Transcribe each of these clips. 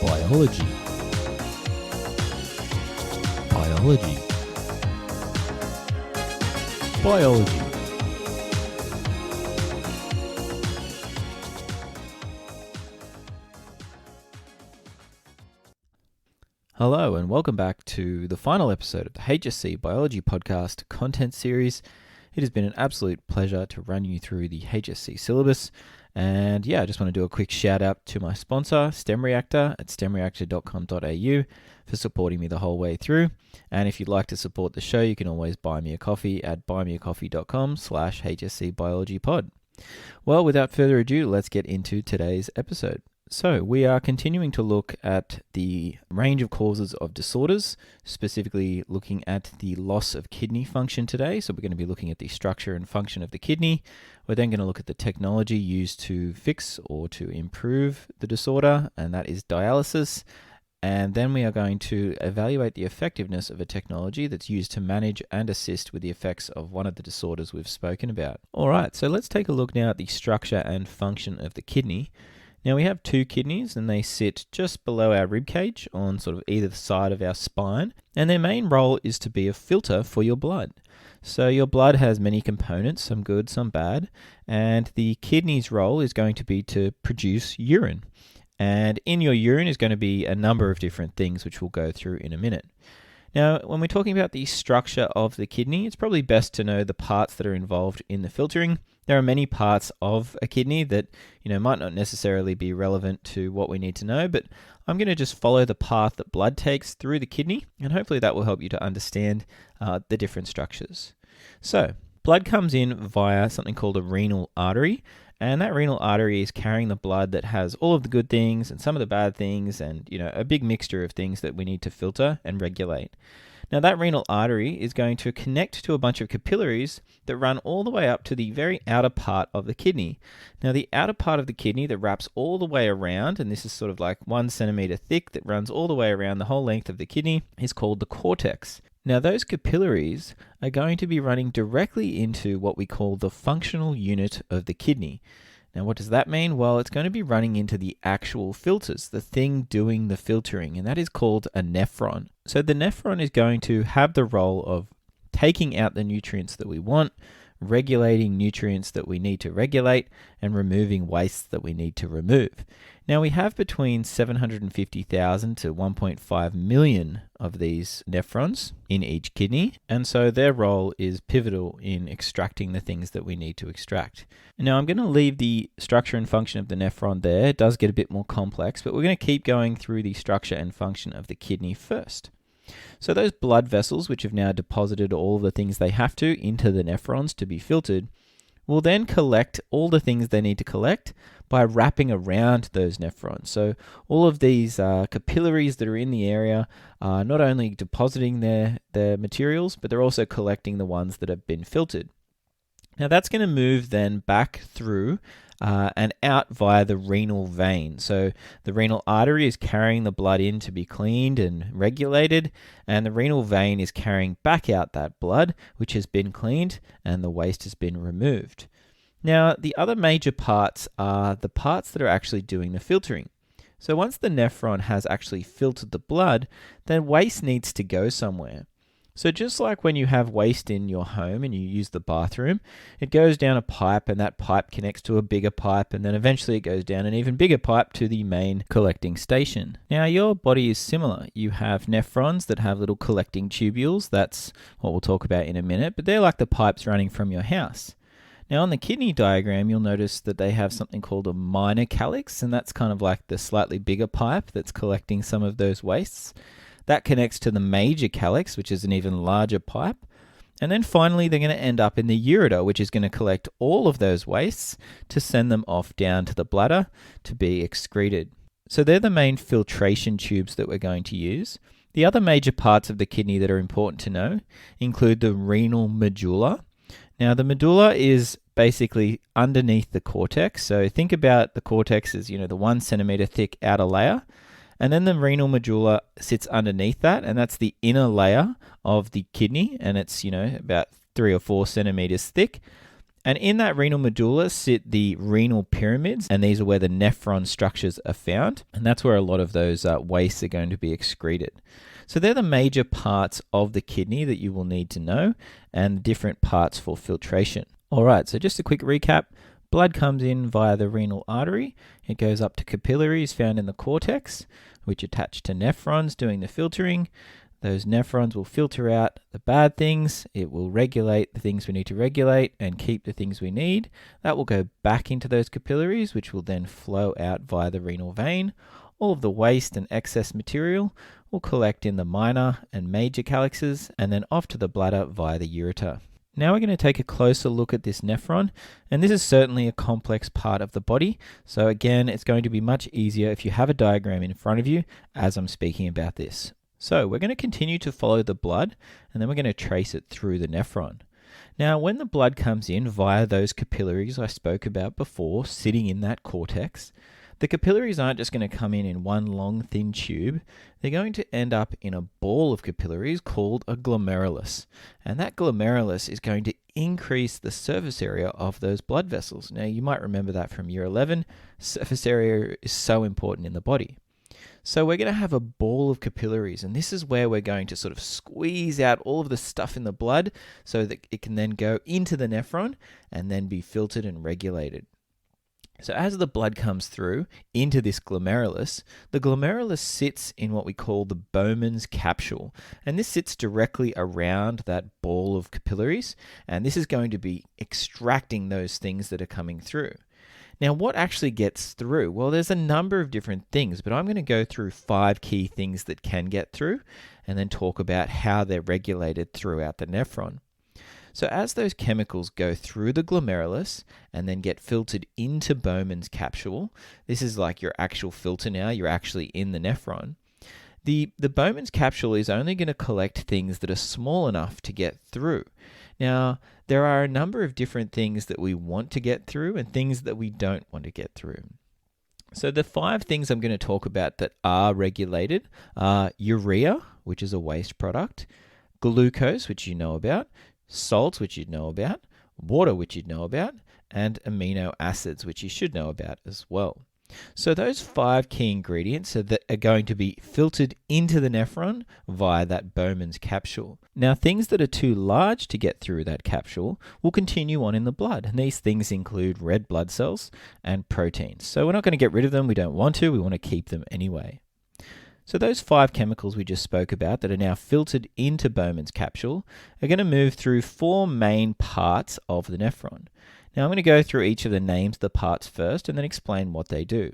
Biology. Biology. Biology. Hello and welcome back to the final episode of the HSC Biology Podcast content series. It has been an absolute pleasure to run you through the HSC syllabus. And I just want to do a quick shout out to my sponsor, STEM Reactor at stemreactor.com.au for supporting me the whole way through. And if you'd like to support the show, you can always buy me a coffee at buymeacoffee.com/HSC Biology Pod. Well, without further ado, let's get into today's episode. So we are continuing to look at the range of causes of disorders, specifically looking at the loss of kidney function today. So we're going to be looking at the structure and function of the kidney. We're then going to look at the technology used to fix or to improve the disorder, and that is dialysis. And then we are going to evaluate the effectiveness of a technology that's used to manage and assist with the effects of one of the disorders we've spoken about. All right, so let's take a look now at the structure and function of the kidney. Now we have two kidneys and they sit just below our rib cage on sort of either side of our spine, and their main role is to be a filter for your blood. So your blood has many components, some good, some bad, and the kidney's role is going to be to produce urine. And in your urine is going to be a number of different things which we'll go through in a minute. Now, when we're talking about the structure of the kidney, it's probably best to know the parts that are involved in the filtering. There are many parts of a kidney that, might not necessarily be relevant to what we need to know, but I'm going to just follow the path that blood takes through the kidney, and hopefully that will help you to understand the different structures. So, blood comes in via something called a renal artery, and that renal artery is carrying the blood that has all of the good things and some of the bad things and, a big mixture of things that we need to filter and regulate. Now, that renal artery is going to connect to a bunch of capillaries that run all the way up to the very outer part of the kidney. Now, the outer part of the kidney that wraps all the way around, and this is sort of like 1 centimeter thick that runs all the way around the whole length of the kidney, is called the cortex. Now, those capillaries are going to be running directly into what we call the functional unit of the kidney. Now, what does that mean? Well, it's going to be running into the actual filters, the thing doing the filtering, and that is called a nephron. So the nephron is going to have the role of taking out the nutrients that we want, regulating nutrients that we need to regulate, and removing wastes that we need to remove. Now, we have between 750,000 to 1.5 million of these nephrons in each kidney, and so their role is pivotal in extracting the things that we need to extract. Now, I'm going to leave the structure and function of the nephron there. It does get a bit more complex, but we're going to keep going through the structure and function of the kidney first. So those blood vessels, which have now deposited all the things they have to into the nephrons to be filtered, will then collect all the things they need to collect by wrapping around those nephrons. So all of these capillaries that are in the area are not only depositing their materials, but they're also collecting the ones that have been filtered. Now that's going to move then back through and out via the renal vein. So the renal artery is carrying the blood in to be cleaned and regulated, and the renal vein is carrying back out that blood, which has been cleaned and the waste has been removed. Now, the other major parts are the parts that are actually doing the filtering. So once the nephron has actually filtered the blood, then waste needs to go somewhere. So just like when you have waste in your home and you use the bathroom, it goes down a pipe and that pipe connects to a bigger pipe, and then eventually it goes down an even bigger pipe to the main collecting station. Now, your body is similar. You have nephrons that have little collecting tubules. That's what we'll talk about in a minute, but they're like the pipes running from your house. Now, on the kidney diagram, you'll notice that they have something called a minor calyx, and that's kind of like the slightly bigger pipe that's collecting some of those wastes. That connects to the major calyx, which is an even larger pipe. And then finally, they're going to end up in the ureter, which is going to collect all of those wastes to send them off down to the bladder to be excreted. So they're the main filtration tubes that we're going to use. The other major parts of the kidney that are important to know include the renal medulla. Now, the medulla is basically underneath the cortex. So think about the cortex as, the 1 centimeter thick outer layer. And then the renal medulla sits underneath that, and that's the inner layer of the kidney, and it's, about 3 or 4 centimeters thick. And in that renal medulla sit the renal pyramids, and these are where the nephron structures are found, and that's where a lot of those wastes are going to be excreted. So they're the major parts of the kidney that you will need to know, and different parts for filtration. All right, so just a quick recap. Blood comes in via the renal artery. It goes up to capillaries found in the cortex, which attach to nephrons doing the filtering. Those nephrons will filter out the bad things. It will regulate the things we need to regulate and keep the things we need. That will go back into those capillaries, which will then flow out via the renal vein. All of the waste and excess material will collect in the minor and major calyxes and then off to the bladder via the ureter. Now we're going to take a closer look at this nephron, and this is certainly a complex part of the body. So again, it's going to be much easier if you have a diagram in front of you as I'm speaking about this. So we're going to continue to follow the blood, and then we're going to trace it through the nephron. Now, when the blood comes in via those capillaries I spoke about before, sitting in that cortex, the capillaries aren't just going to come in one long, thin tube. They're going to end up in a ball of capillaries called a glomerulus. And that glomerulus is going to increase the surface area of those blood vessels. Now, you might remember that from year 11. Surface area is so important in the body. So we're going to have a ball of capillaries, and this is where we're going to sort of squeeze out all of the stuff in the blood so that it can then go into the nephron and then be filtered and regulated. So as the blood comes through into this glomerulus, the glomerulus sits in what we call the Bowman's capsule, and this sits directly around that ball of capillaries, and this is going to be extracting those things that are coming through. Now, what actually gets through? Well, there's a number of different things, but I'm going to go through 5 key things that can get through and then talk about how they're regulated throughout the nephron. So as those chemicals go through the glomerulus and then get filtered into Bowman's capsule, this is like your actual filter now, you're actually in the nephron. The Bowman's capsule is only going to collect things that are small enough to get through. Now, there are a number of different things that we want to get through and things that we don't want to get through. So the 5 things I'm going to talk about that are regulated are urea, which is a waste product, glucose, which you know about, salt, which you'd know about, water, which you'd know about, and amino acids, which you should know about as well. So those 5 key ingredients are going to be filtered into the nephron via that Bowman's capsule. Now, things that are too large to get through that capsule will continue on in the blood, and these things include red blood cells and proteins. So we're not going to get rid of them, we don't want to, we want to keep them anyway. So those 5 chemicals we just spoke about that are now filtered into Bowman's capsule are going to move through 4 main parts of the nephron. Now I'm going to go through each of the names of the parts first and then explain what they do.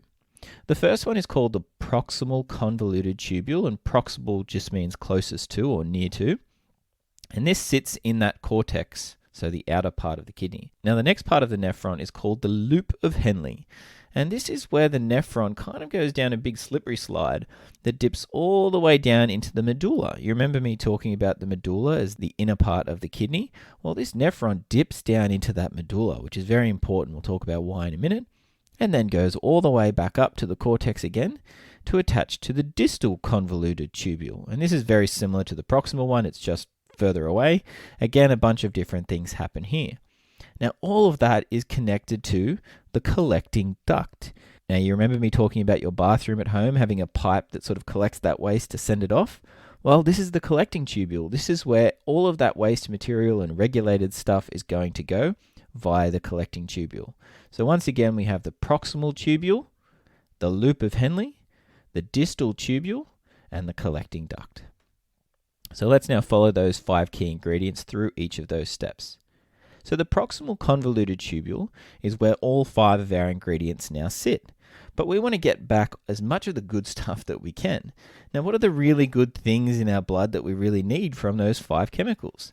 The first one is called the proximal convoluted tubule, and proximal just means closest to or near to. And this sits in that cortex, so the outer part of the kidney. Now the next part of the nephron is called the loop of Henle. And this is where the nephron kind of goes down a big slippery slide that dips all the way down into the medulla. You remember me talking about the medulla as the inner part of the kidney? Well, this nephron dips down into that medulla, which is very important. We'll talk about why in a minute. And then goes all the way back up to the cortex again to attach to the distal convoluted tubule. And this is very similar to the proximal one. It's just further away. Again, a bunch of different things happen here. Now, all of that is connected to the collecting duct. Now, you remember me talking about your bathroom at home having a pipe that sort of collects that waste to send it off? Well, this is the collecting tubule. This is where all of that waste material and regulated stuff is going to go via the collecting tubule. So once again, we have the proximal tubule, the loop of Henle, the distal tubule, and the collecting duct. So let's now follow those 5 key ingredients through each of those steps. So the proximal convoluted tubule is where all 5 of our ingredients now sit. But we want to get back as much of the good stuff that we can. Now, what are the really good things in our blood that we really need from those 5 chemicals?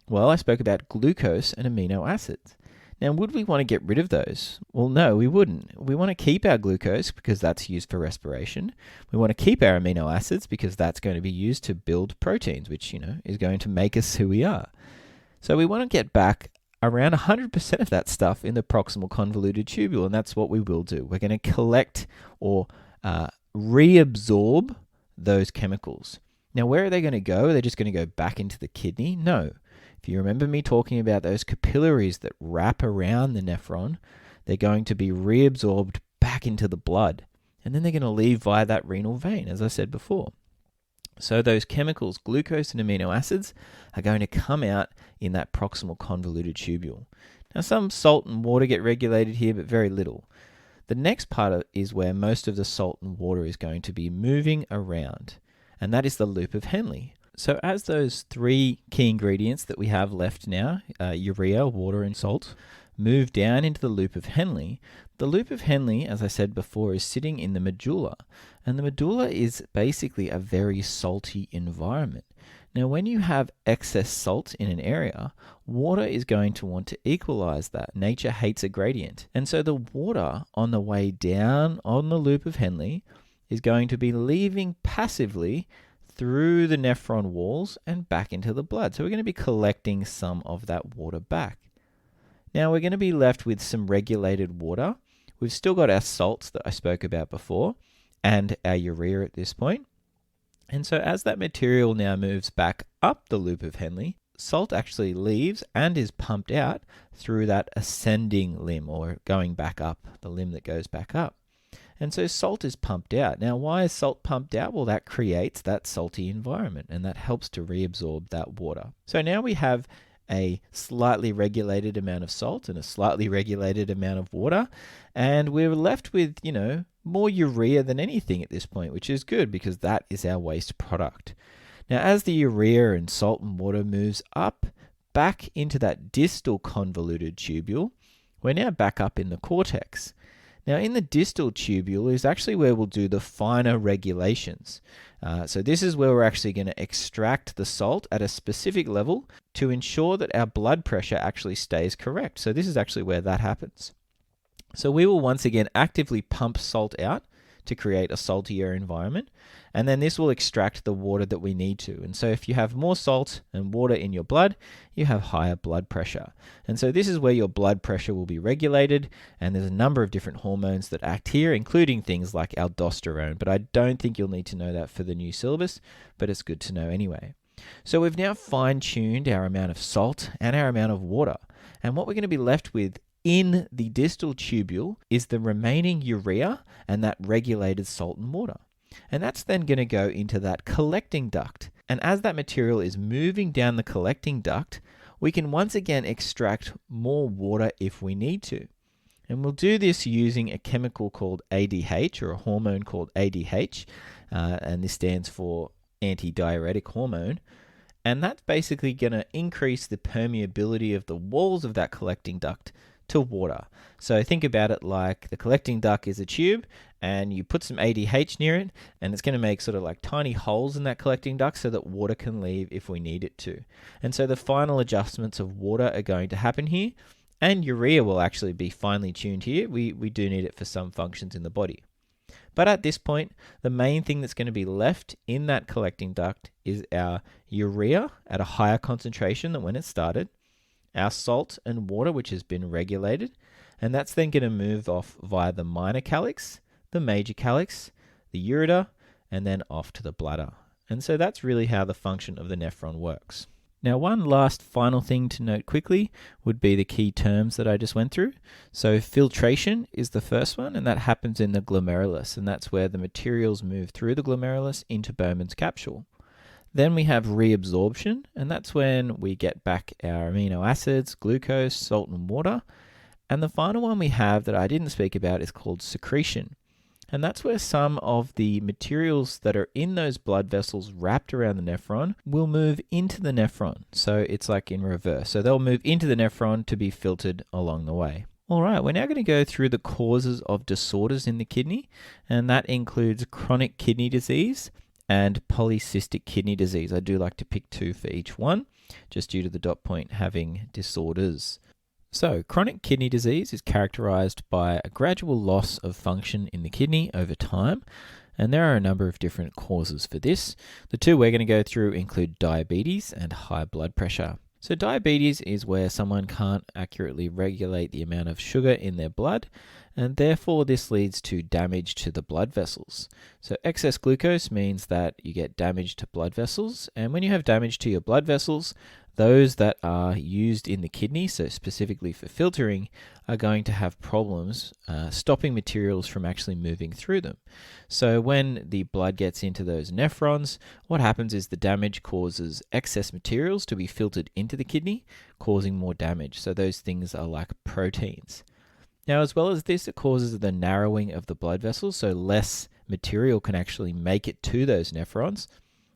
Well, I spoke about glucose and amino acids. Now, would we want to get rid of those? Well, no, we wouldn't. We want to keep our glucose because that's used for respiration. We want to keep our amino acids because that's going to be used to build proteins, which, is going to make us who we are. So we want to get back around 100% of that stuff in the proximal convoluted tubule, and that's what we will do. We're going to collect or reabsorb those chemicals. Now, where are they going to go? Are they just going to go back into the kidney? No. If you remember me talking about those capillaries that wrap around the nephron, they're going to be reabsorbed back into the blood, and then they're going to leave via that renal vein, as I said before. So those chemicals, glucose and amino acids, are going to come out in that proximal convoluted tubule. Now, some salt and water get regulated here, but very little. The next part is where most of the salt and water is going to be moving around, and that is the loop of Henle. So as those three key ingredients that we have left now, urea, water, and salt, move down into the loop of Henle, the loop of Henle, as I said before, is sitting in the medulla. And the medulla is basically a very salty environment. Now, when you have excess salt in an area, water is going to want to equalize that. Nature hates a gradient. And so the water on the way down on the loop of Henle is going to be leaving passively through the nephron walls and back into the blood. So we're going to be collecting some of that water back. Now we're going to be left with some regulated water. We've still got our salts that I spoke about before and our urea at this point. And so as that material now moves back up the loop of Henle, salt actually leaves and is pumped out through that ascending limb, or going back up, the limb that goes back up. And so salt is pumped out. Now, why is salt pumped out? Well, that creates that salty environment, and that helps to reabsorb that water. So now we have a slightly regulated amount of salt and a slightly regulated amount of water, and we're left with, more urea than anything at this point, which is good because that is our waste product. Now, as the urea and salt and water moves up back into that distal convoluted tubule, we're now back up in the cortex. Now, in the distal tubule is actually where we'll do the finer regulations. So this is where we're actually going to extract the salt at a specific level to ensure that our blood pressure actually stays correct. So this is actually where that happens. So we will once again actively pump salt out to create a saltier environment, and then this will extract the water that we need to. And so if you have more salt and water in your blood, you have higher blood pressure. And so this is where your blood pressure will be regulated, and there's a number of different hormones that act here, including things like aldosterone, but I don't think you'll need to know that for the new syllabus, but it's good to know anyway. So we've now fine-tuned our amount of salt and our amount of water, and what we're going to be left with in the distal tubule is the remaining urea and that regulated salt and water. And that's then going to go into that collecting duct. And as that material is moving down the collecting duct, we can once again extract more water if we need to. And we'll do this using a chemical called ADH, or a hormone called ADH, and this stands for antidiuretic hormone. And that's basically going to increase the permeability of the walls of that collecting duct to water. So think about it like the collecting duct is a tube, and you put some ADH near it, and it's going to make sort of like tiny holes in that collecting duct so that water can leave if we need it to. And so the final adjustments of water are going to happen here, and urea will actually be finely tuned here. We do need it for some functions in the body. But at this point, the main thing that's going to be left in that collecting duct is our urea at a higher concentration than when it started, our salt and water, which has been regulated, and that's then going to move off via the minor calyx, the major calyx, the ureter, and then off to the bladder. And so that's really how the function of the nephron works. Now, one last final thing to note quickly would be the key terms that I just went through. So filtration is the first one, and that happens in the glomerulus, and that's where the materials move through the glomerulus into Bowman's capsule. Then we have reabsorption, and that's when we get back our amino acids, glucose, salt, and water. And the final one we have that I didn't speak about is called secretion. And that's where some of the materials that are in those blood vessels wrapped around the nephron will move into the nephron. So it's like in reverse. So they'll move into the nephron to be filtered along the way. All right, we're now going to go through the causes of disorders in the kidney, and that includes chronic kidney disease and polycystic kidney disease. I do like to pick two for each one, just due to the dot point having disorders. So, chronic kidney disease is characterized by a gradual loss of function in the kidney over time, and there are a number of different causes for this. The two we're going to go through include diabetes and high blood pressure. So diabetes is where someone can't accurately regulate the amount of sugar in their blood, and therefore this leads to damage to the blood vessels. So excess glucose means that you get damage to blood vessels, and when you have damage to your blood vessels, those that are used in the kidney, so specifically for filtering, are going to have problems stopping materials from actually moving through them. So when the blood gets into those nephrons, what happens is the damage causes excess materials to be filtered into the kidney, causing more damage. So those things are like proteins. Now, as well as this, it causes the narrowing of the blood vessels, so less material can actually make it to those nephrons.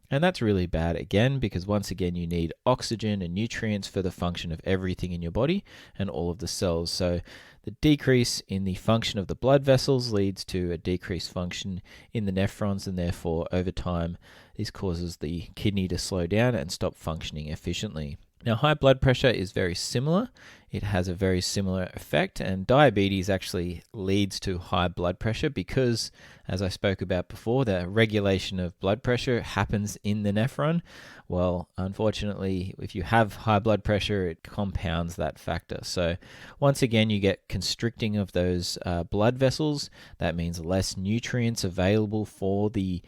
And that's really bad again, because once again, you need oxygen and nutrients for the function of everything in your body and all of the cells. So the decrease in the function of the blood vessels leads to a decreased function in the nephrons, and therefore, over time, this causes the kidney to slow down and stop functioning efficiently. Now, high blood pressure is very similar. It has a very similar effect, and diabetes actually leads to high blood pressure because, as I spoke about before, the regulation of blood pressure happens in the nephron. Well, unfortunately, if you have high blood pressure, it compounds that factor. So once again, you get constricting of those blood vessels. That means less nutrients available for the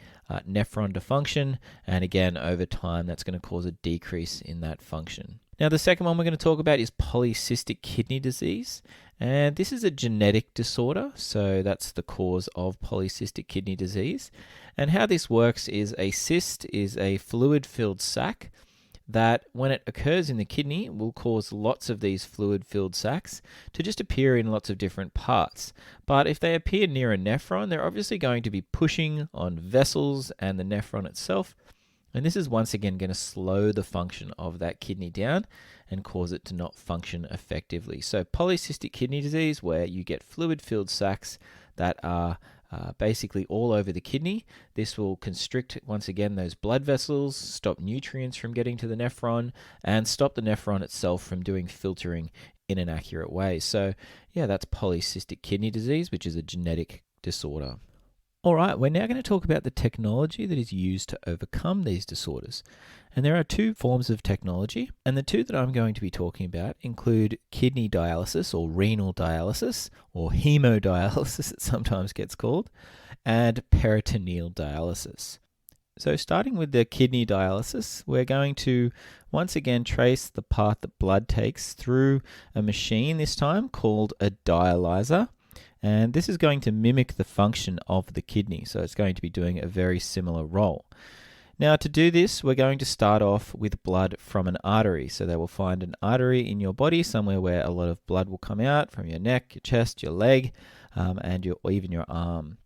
nephron to function. And again, over time, that's going to cause a decrease in that function. Now, the second one we're going to talk about is polycystic kidney disease. And this is a genetic disorder, so that's the cause of polycystic kidney disease. And how this works is a cyst is a fluid-filled sac that, when it occurs in the kidney, will cause lots of these fluid-filled sacs to just appear in lots of different parts. But if they appear near a nephron, they're obviously going to be pushing on vessels and the nephron itself. And this is once again going to slow the function of that kidney down and cause it to not function effectively. So polycystic kidney disease, where you get fluid-filled sacs that are basically all over the kidney. This will constrict, once again, those blood vessels, stop nutrients from getting to the nephron, and stop the nephron itself from doing filtering in an accurate way. So yeah, that's polycystic kidney disease, which is a genetic disorder. All right, we're now going to talk about the technology that is used to overcome these disorders. And there are two forms of technology, and the two that I'm going to be talking about include kidney dialysis or renal dialysis, or hemodialysis it sometimes gets called, and peritoneal dialysis. So starting with the kidney dialysis, we're going to once again trace the path that blood takes through a machine, this time called a dialyzer. And this is going to mimic the function of the kidney, so it's going to be doing a very similar role. Now, to do this, we're going to start off with blood from an artery. So they will find an artery in your body, somewhere where a lot of blood will come out from your neck, your chest, your leg, and even your arm.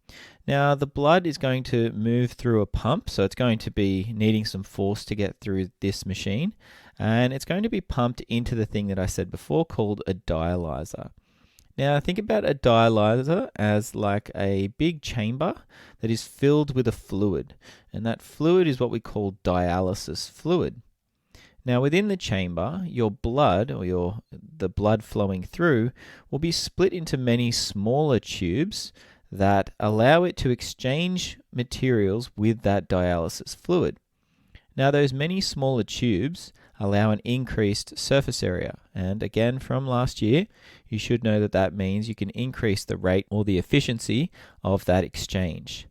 Now, the blood is going to move through a pump, so it's going to be needing some force to get through this machine, and it's going to be pumped into the thing that I said before called a dialyzer. Now, think about a dialyzer as like a big chamber that is filled with a fluid, and that fluid is what we call dialysis fluid. Now, within the chamber, your blood, or the blood flowing through, will be split into many smaller tubes that allow it to exchange materials with that dialysis fluid. Now, those many smaller tubes allow an increased surface area. And again, from last year, you should know that that means you can increase the rate or the efficiency of that exchange.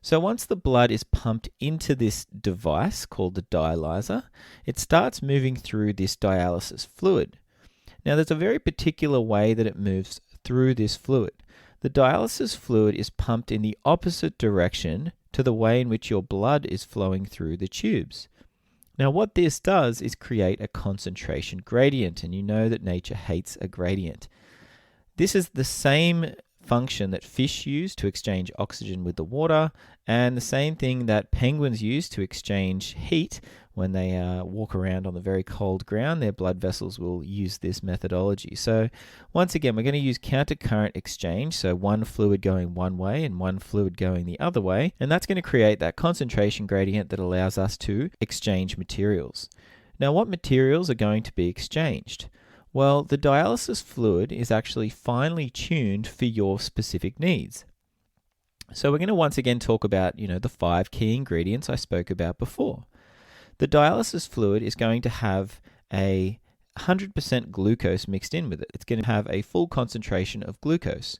So once the blood is pumped into this device called the dialyzer, it starts moving through this dialysis fluid. Now, there's a very particular way that it moves through this fluid. The dialysis fluid is pumped in the opposite direction to the way in which your blood is flowing through the tubes. Now, what this does is create a concentration gradient, and you know that nature hates a gradient. This is the same function that fish use to exchange oxygen with the water, and the same thing that penguins use to exchange heat when they walk around on the very cold ground. Their blood vessels will use this methodology. So once again, we're going to use countercurrent exchange, so one fluid going one way and one fluid going the other way, and that's going to create that concentration gradient that allows us to exchange materials. Now, what materials are going to be exchanged? Well, the dialysis fluid is actually finely tuned for your specific needs. So we're going to once again talk about, the 5 key ingredients I spoke about before. The dialysis fluid is going to have a 100% glucose mixed in with it. It's going to have a full concentration of glucose.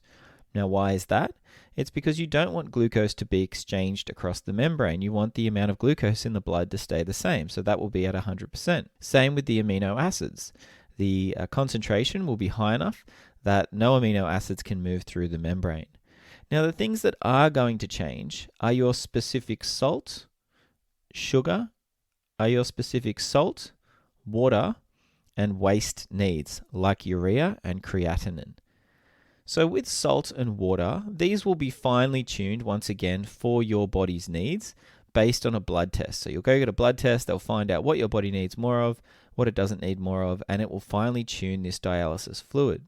Now, why is that? It's because you don't want glucose to be exchanged across the membrane. You want the amount of glucose in the blood to stay the same, so that will be at 100%. Same with the amino acids. The concentration will be high enough that no amino acids can move through the membrane. Now, the things that are going to change are your specific salt, sugar, water, and waste needs, like urea and creatinine. So with salt and water, these will be finely tuned once again for your body's needs based on a blood test. So you'll go get a blood test, they'll find out what your body needs more of, what it doesn't need more of, and it will finely tune this dialysis fluid.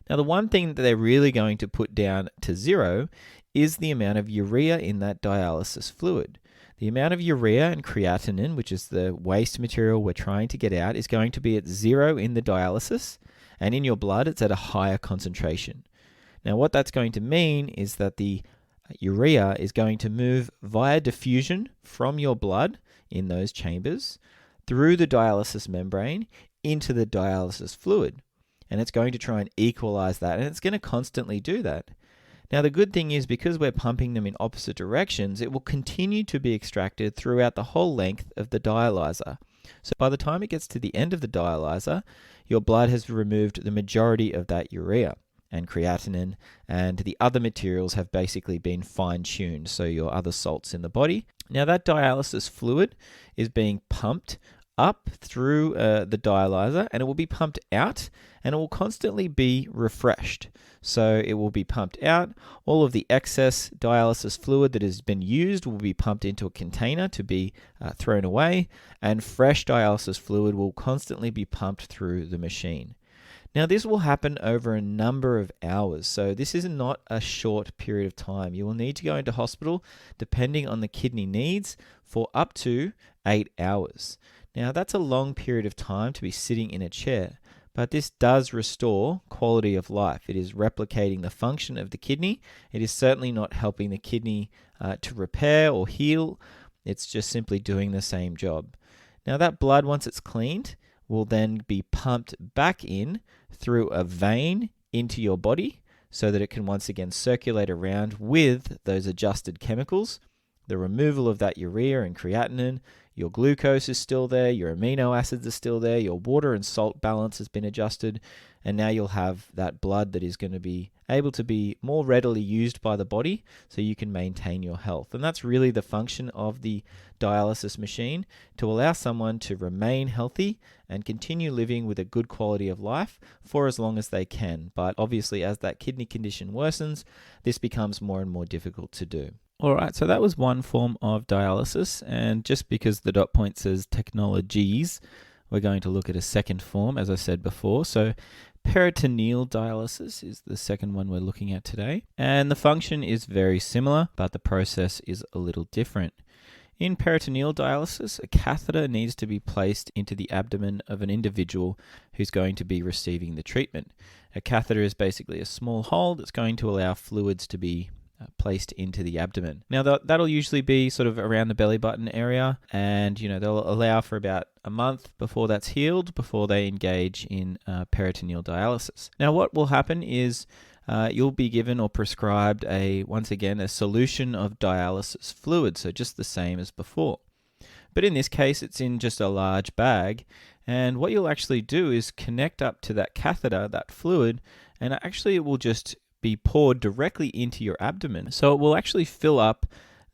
Now, the one thing that they're really going to put down to zero is the amount of urea in that dialysis fluid. The amount of urea and creatinine, which is the waste material we're trying to get out, is going to be at zero in the dialysis, and in your blood, it's at a higher concentration. Now, what that's going to mean is that the urea is going to move via diffusion from your blood in those chambers through the dialysis membrane into the dialysis fluid. And it's going to try and equalize that, and it's going to constantly do that. Now, the good thing is because we're pumping them in opposite directions, it will continue to be extracted throughout the whole length of the dialyzer. So by the time it gets to the end of the dialyzer, your blood has removed the majority of that urea and creatinine, and the other materials have basically been fine-tuned, so your other salts in the body. Now, that dialysis fluid is being pumped up through the dialyzer, and it will be pumped out, and it will constantly be refreshed. So it will be pumped out. All of the excess dialysis fluid that has been used will be pumped into a container to be thrown away, and fresh dialysis fluid will constantly be pumped through the machine. Now, this will happen over a number of hours, so this is not a short period of time. You will need to go into hospital, depending on the kidney needs, for up to 8 hours. Now, that's a long period of time to be sitting in a chair, but this does restore quality of life. It is replicating the function of the kidney. It is certainly not helping the kidney to repair or heal. It's just simply doing the same job. Now, that blood, once it's cleaned, will then be pumped back in through a vein into your body so that it can once again circulate around with those adjusted chemicals. The removal of that urea and creatinine, your glucose is still there, your amino acids are still there, your water and salt balance has been adjusted, and now you'll have that blood that is going to be able to be more readily used by the body so you can maintain your health. And that's really the function of the dialysis machine, to allow someone to remain healthy and continue living with a good quality of life for as long as they can. But obviously, as that kidney condition worsens, this becomes more and more difficult to do. All right, so that was one form of dialysis, and just because the dot point says technologies, we're going to look at a second form, as I said before. So peritoneal dialysis is the second one we're looking at today, and the function is very similar, but the process is a little different. In peritoneal dialysis, a catheter needs to be placed into the abdomen of an individual who's going to be receiving the treatment. A catheter is basically a small hole that's going to allow fluids to be placed into the abdomen. Now, that'll usually be sort of around the belly button area, and they'll allow for about a month before that's healed, before they engage in peritoneal dialysis. Now, what will happen is you'll be given or prescribed a solution of dialysis fluid, so just the same as before. But in this case, it's in just a large bag, and what you'll actually do is connect up to that catheter, that fluid, and actually it will just be poured directly into your abdomen. So it will actually fill up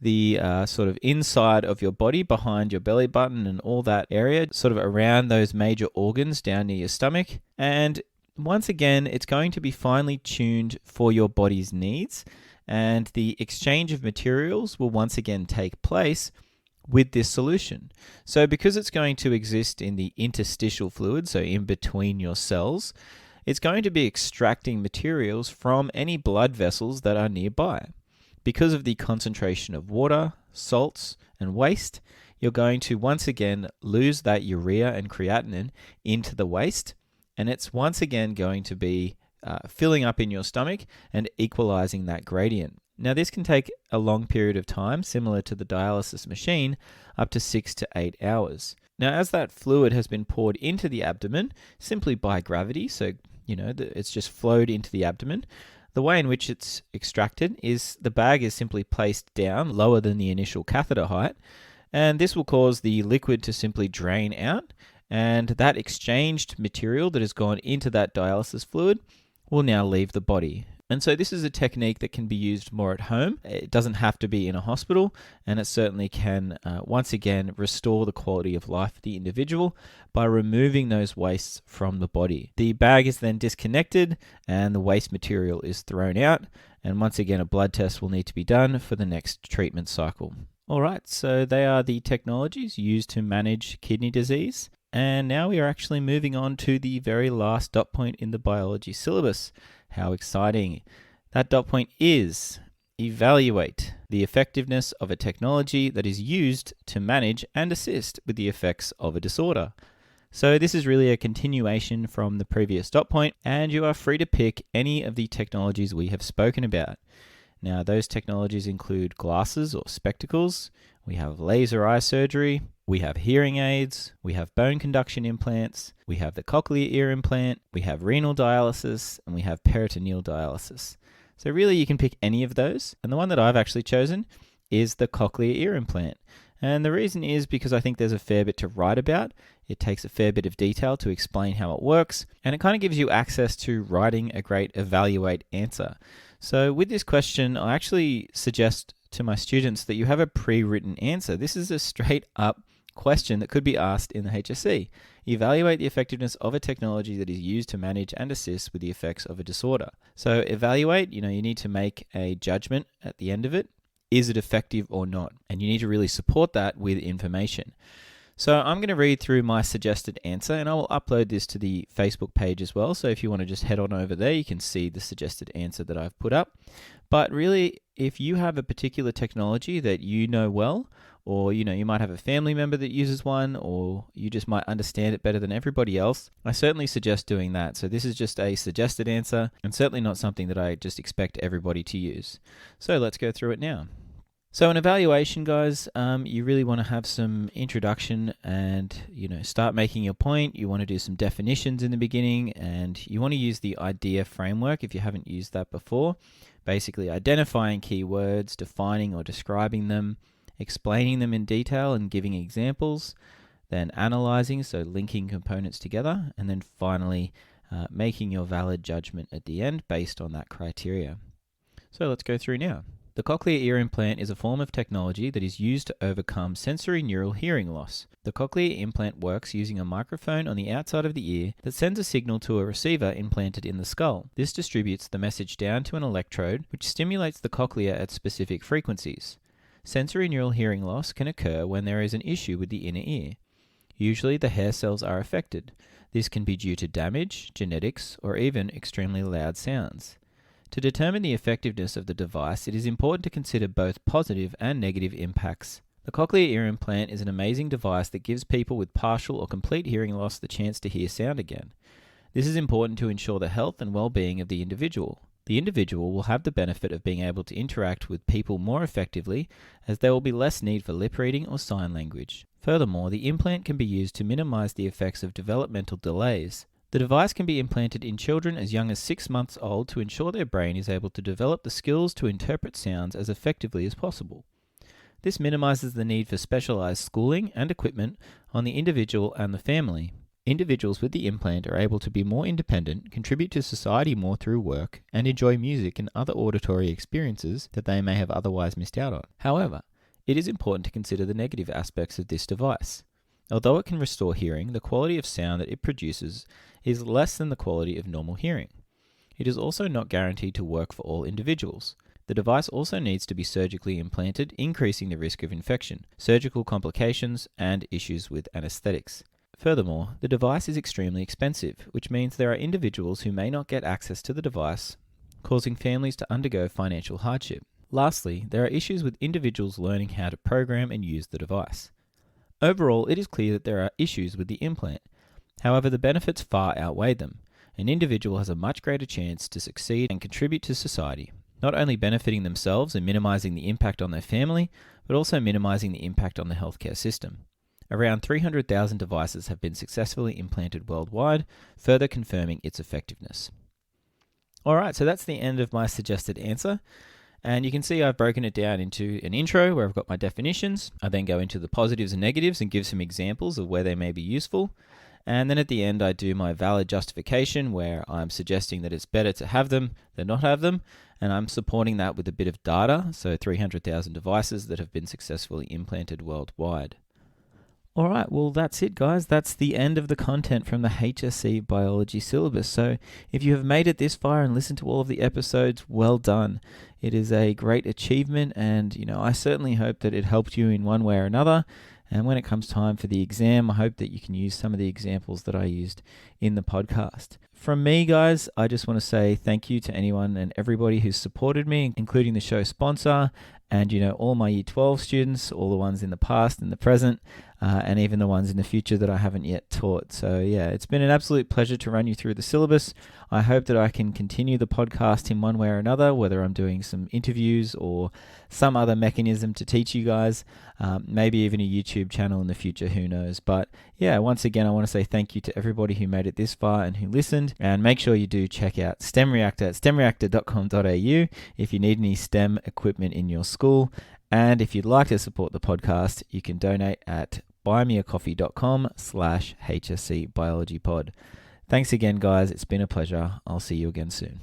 the sort of inside of your body, behind your belly button and all that area, sort of around those major organs down near your stomach. And once again, it's going to be finely tuned for your body's needs, and the exchange of materials will once again take place with this solution. So because it's going to exist in the interstitial fluid, so in between your cells, it's going to be extracting materials from any blood vessels that are nearby. Because of the concentration of water, salts, and waste, you're going to once again lose that urea and creatinine into the waste, and it's once again going to be filling up in your stomach and equalizing that gradient. Now, this can take a long period of time, similar to the dialysis machine, up to 6 to 8 hours. Now, as that fluid has been poured into the abdomen, simply by gravity, so it's just flowed into the abdomen, The way in which it's extracted is the bag is simply placed down lower than the initial catheter height, and this will cause the liquid to simply drain out, and that exchanged material that has gone into that dialysis fluid will now leave the body. And so this is a technique that can be used more at home. It doesn't have to be in a hospital, and it certainly can, once again, restore the quality of life of the individual by removing those wastes from the body. The bag is then disconnected, and the waste material is thrown out, and once again, a blood test will need to be done for the next treatment cycle. All right, so they are the technologies used to manage kidney disease. And now we are actually moving on to the very last dot point in the biology syllabus. How exciting. That dot point is evaluate the effectiveness of a technology that is used to manage and assist with the effects of a disorder. So this is really a continuation from the previous dot point, and you are free to pick any of the technologies we have spoken about. Now, those technologies include glasses or spectacles, we have laser eye surgery, we have hearing aids, we have bone conduction implants, we have the cochlear ear implant, we have renal dialysis, and we have peritoneal dialysis. So really you can pick any of those, and the one that I've actually chosen is the cochlear ear implant. And the reason is because I think there's a fair bit to write about. It takes a fair bit of detail to explain how it works, and it kind of gives you access to writing a great evaluate answer. So with this question, I actually suggest to my students that you have a pre-written answer. This is a straight up question that could be asked in the HSC. Evaluate the effectiveness of a technology that is used to manage and assist with the effects of a disorder. So evaluate, you need to make a judgment at the end of it. Is it effective or not? And you need to really support that with information. So I'm going to read through my suggested answer, and I will upload this to the Facebook page as well. So if you want to just head on over there, you can see the suggested answer that I've put up. But really, if you have a particular technology that you know well, or you might have a family member that uses one, or you just might understand it better than everybody else, I certainly suggest doing that. So this is just a suggested answer, and certainly not something that I just expect everybody to use. So let's go through it now. So an evaluation, guys, you really want to have some introduction and, start making your point. You want to do some definitions in the beginning, and you want to use the IDEA framework if you haven't used that before. Basically identifying keywords, defining or describing them, explaining them in detail and giving examples, then analyzing, so linking components together, and then finally making your valid judgment at the end based on that criteria. So let's go through now. The cochlear ear implant is a form of technology that is used to overcome sensory neural hearing loss. The cochlear implant works using a microphone on the outside of the ear that sends a signal to a receiver implanted in the skull. This distributes the message down to an electrode, which stimulates the cochlea at specific frequencies. Sensory neural hearing loss can occur when there is an issue with the inner ear. Usually the hair cells are affected. This can be due to damage, genetics, or even extremely loud sounds. To determine the effectiveness of the device, it is important to consider both positive and negative impacts. The cochlear ear implant is an amazing device that gives people with partial or complete hearing loss the chance to hear sound again. This is important to ensure the health and well-being of the individual. The individual will have the benefit of being able to interact with people more effectively, as there will be less need for lip reading or sign language. Furthermore, the implant can be used to minimize the effects of developmental delays. The device can be implanted in children as young as 6 months old to ensure their brain is able to develop the skills to interpret sounds as effectively as possible. This minimizes the need for specialized schooling and equipment on the individual and the family. Individuals with the implant are able to be more independent, contribute to society more through work, and enjoy music and other auditory experiences that they may have otherwise missed out on. However, it is important to consider the negative aspects of this device. Although it can restore hearing, the quality of sound that it produces is less than the quality of normal hearing. It is also not guaranteed to work for all individuals. The device also needs to be surgically implanted, increasing the risk of infection, surgical complications, and issues with anesthetics. Furthermore, the device is extremely expensive, which means there are individuals who may not get access to the device, causing families to undergo financial hardship. Lastly, there are issues with individuals learning how to program and use the device. Overall, it is clear that there are issues with the implant. However, the benefits far outweigh them. An individual has a much greater chance to succeed and contribute to society, not only benefiting themselves and minimizing the impact on their family, but also minimizing the impact on the healthcare system. Around 300,000 devices have been successfully implanted worldwide, further confirming its effectiveness. All right, so that's the end of my suggested answer. And you can see I've broken it down into an intro where I've got my definitions. I then go into the positives and negatives and give some examples of where they may be useful. And then at the end, I do my valid justification where I'm suggesting that it's better to have them than not have them. And I'm supporting that with a bit of data, so 300,000 devices that have been successfully implanted worldwide. All right, well, that's it, guys. That's the end of the content from the HSC biology syllabus. So if you have made it this far and listened to all of the episodes, well done. It is a great achievement, and I certainly hope that it helped you in one way or another. And when it comes time for the exam, I hope that you can use some of the examples that I used in the podcast. From me, guys, I just want to say thank you to anyone and everybody who's supported me, including the show sponsor and, all my Year 12 students, all the ones in the past and the present, and even the ones in the future that I haven't yet taught. So yeah, it's been an absolute pleasure to run you through the syllabus. I hope that I can continue the podcast in one way or another, whether I'm doing some interviews or some other mechanism to teach you guys, maybe even a YouTube channel in the future, who knows. But yeah, once again, I want to say thank you to everybody who made it this far and who listened, and make sure you do check out STEM Reactor at stemreactor.com.au if you need any STEM equipment in your school. And if you'd like to support the podcast, you can donate at buymeacoffee.com/HSC Biology Pod. Thanks again, guys. It's been a pleasure. I'll see you again soon.